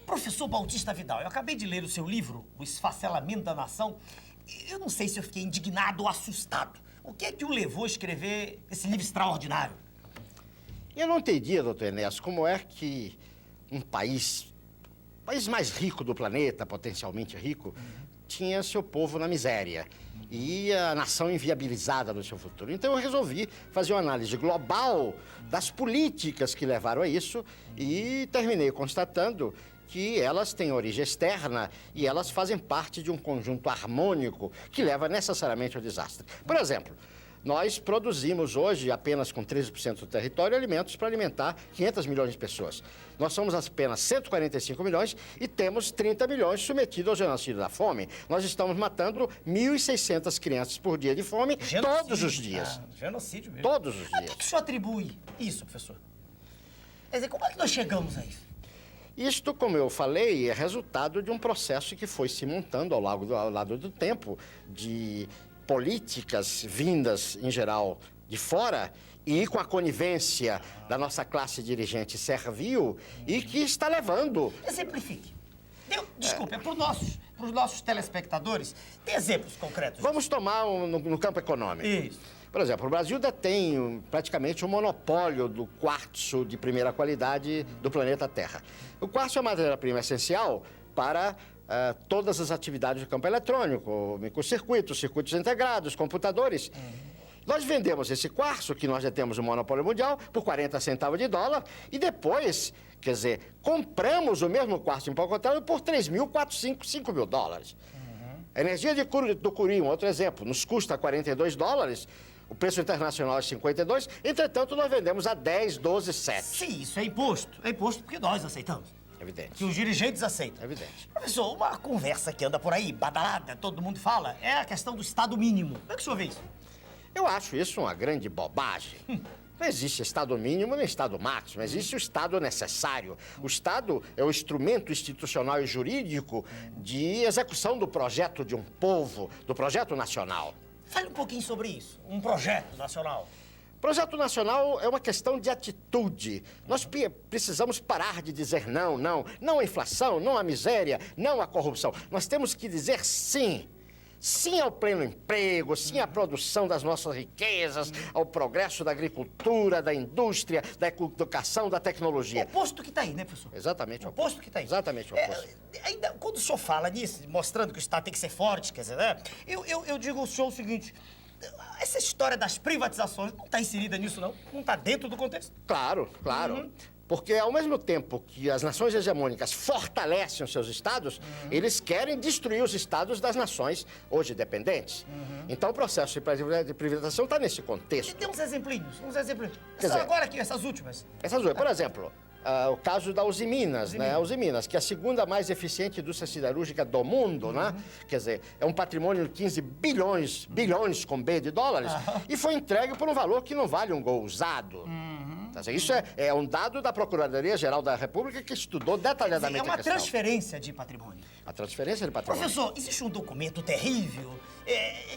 Professor Bautista Vidal, eu acabei de ler o seu livro, O Esfacelamento da Nação. Eu não sei se eu fiquei indignado ou assustado. O que é que o levou a escrever esse livro extraordinário? Eu não entendia, doutor Enéas, como é que um país mais rico do planeta, potencialmente rico, tinha seu povo na miséria e a nação inviabilizada no seu futuro. Então eu resolvi fazer uma análise global das políticas que levaram a isso e terminei constatando que elas têm origem externa e elas fazem parte de um conjunto harmônico que leva necessariamente ao desastre. Por exemplo, nós produzimos hoje, apenas com 13% do território, alimentos para alimentar 500 milhões de pessoas. Nós somos apenas 145 milhões e temos 30 milhões submetidos ao genocídio da fome. Nós estamos matando 1.600 crianças por dia de fome, todos os dias. Genocídio mesmo. Todos os dias. A que o senhor atribui isso, professor? Quer dizer, como é que nós chegamos a isso? Isto, como eu falei, é resultado de um processo que foi se montando ao lado do tempo, de políticas vindas, em geral, de fora e com a conivência da nossa classe dirigente servil e que está levando... Exemplifique. Desculpe, é para os nossos telespectadores. Tem exemplos concretos? Vamos tomar no campo econômico. Isso. Por exemplo, o Brasil detém praticamente o monopólio do quartzo de primeira qualidade do planeta Terra. O quartzo é uma matéria-prima essencial para todas as atividades do campo eletrônico, microcircuitos, circuitos integrados, computadores. Nós vendemos esse quartzo, que nós já temos o monopólio mundial, por 40 centavos de dólar e depois, quer dizer, compramos o mesmo quartzo empacotado por 5 mil dólares. A energia do Cury, um outro exemplo, nos custa 42 dólares, o preço internacional é 52, entretanto, nós vendemos a 10, 12, 7. Sim, isso é imposto. É imposto porque nós aceitamos. Evidente. Que os dirigentes aceitam. Evidente. Professor, uma conversa que anda por aí, badalada, todo mundo fala, é a questão do Estado mínimo. Como é que o senhor vê isso? Eu acho isso uma grande bobagem. Não existe Estado mínimo nem Estado máximo, existe o Estado necessário. O Estado é o instrumento institucional e jurídico de execução do projeto de um povo, do projeto nacional. Fale um pouquinho sobre isso, um projeto nacional. Projeto nacional é uma questão de atitude. Nós precisamos parar de dizer não, não. Não à inflação, não à miséria, não à corrupção. Nós temos que dizer sim. Sim ao pleno emprego, sim à produção das nossas riquezas, ao progresso da agricultura, da indústria, da educação, da tecnologia. O oposto que está aí, né, professor? Exatamente o oposto que está aí. Exatamente o oposto. Ainda, quando o senhor fala nisso, mostrando que o Estado tem que ser forte, quer dizer, né? Eu digo ao senhor o seguinte, essa história das privatizações não está inserida nisso, não? Não está dentro do contexto? Claro, claro. Porque, ao mesmo tempo que as nações hegemônicas fortalecem os seus estados, eles querem destruir os estados das nações hoje dependentes. Então, o processo de privatização está nesse contexto. Tem uns exemplinhos, Quer dizer, agora aqui, essas últimas. Por exemplo, o caso da Uzi Minas, né? A Uzi Minas, que é a segunda mais eficiente indústria siderúrgica do mundo, né? Quer dizer, é um patrimônio de 15 bilhões com B de dólares, e foi entregue por um valor que não vale um gol usado. Isso é um dado da Procuradoria-Geral da República que estudou detalhadamente a questão. É uma transferência de patrimônio. A transferência de patrimônio. Professor, existe um documento terrível,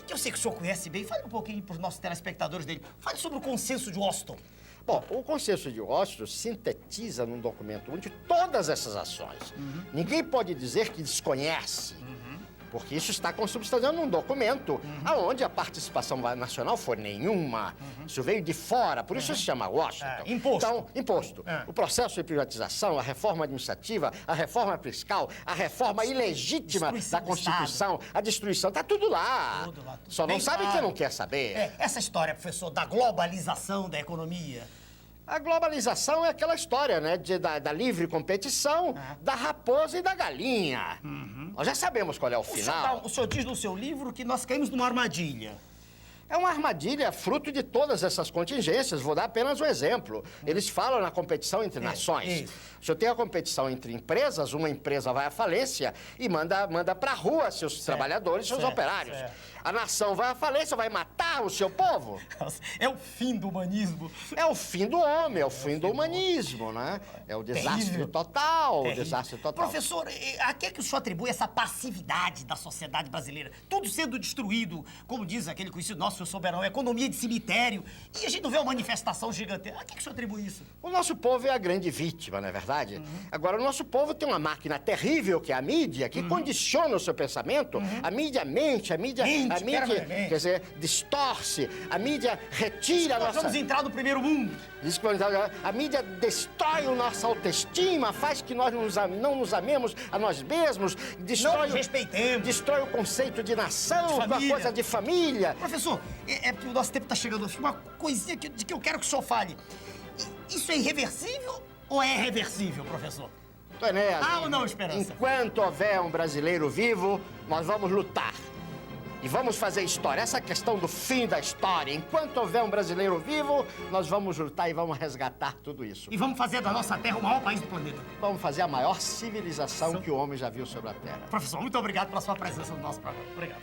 que eu sei que o senhor conhece bem. Fale um pouquinho para os nossos telespectadores dele. Fale sobre o Consenso de Washington. Bom, o Consenso de Washington sintetiza num documento onde todas essas ações. Ninguém pode dizer que desconhece. Porque isso está consubstanciado num documento onde a participação nacional foi nenhuma. Isso veio de fora, por isso se chama Washington. Imposto. Então, imposto. O processo de privatização, a reforma administrativa, a reforma fiscal, a reforma ilegítima da Constituição, a destruição, está tudo lá. Tudo lá. Só não sabe quem não quer saber. Essa história, professor, da globalização da economia. A globalização é aquela história, né, da livre competição, da raposa e da galinha. Nós já sabemos qual é o final. O senhor diz no seu livro que nós caímos numa armadilha. É uma armadilha fruto de todas essas contingências. Vou dar apenas um exemplo. Eles falam na competição entre nações. Se eu tenho a competição entre empresas, uma empresa vai à falência e manda pra rua seus trabalhadores, seus operários. A nação vai à falência, vai matar o seu povo. É o fim do humanismo. É o fim do homem, é o fim do humanismo, né? É o desastre Terrível. total, o Terrível. desastre total. Professor, a que é que o senhor atribui essa passividade da sociedade brasileira? Tudo sendo destruído, como diz aquele conhecido nosso, senhor Soberão, economia de cemitério, e a gente não vê uma manifestação gigantesca. A que é que o senhor atribui isso? O nosso povo é a grande vítima, não é verdade? Agora, o nosso povo tem uma máquina terrível, que é a mídia, que condiciona o seu pensamento. A mídia mente, a mídia, Mente, quer dizer, distorce, a mídia retira a Nós nossa... vamos entrar no primeiro mundo. Diz que a mídia destrói a nossa autoestima, faz que nós não nos amemos a nós mesmos, Não destrói, nos respeitemos. destrói o conceito de nação, De uma família. coisa de família. Professor, é porque o nosso tempo está chegando ao fim. Uma coisinha de que eu quero que o senhor fale. Isso é irreversível ou é reversível, professor? Enéas, Há ou não esperança? enquanto houver um brasileiro vivo, nós vamos lutar. E vamos fazer história. Essa questão do fim da história. Enquanto houver um brasileiro vivo, nós vamos lutar e vamos resgatar tudo isso. E vamos fazer da nossa terra o maior país do planeta. Vamos fazer a maior civilização que o homem já viu sobre a Terra. Professor, muito obrigado pela sua presença no nosso programa. Obrigado.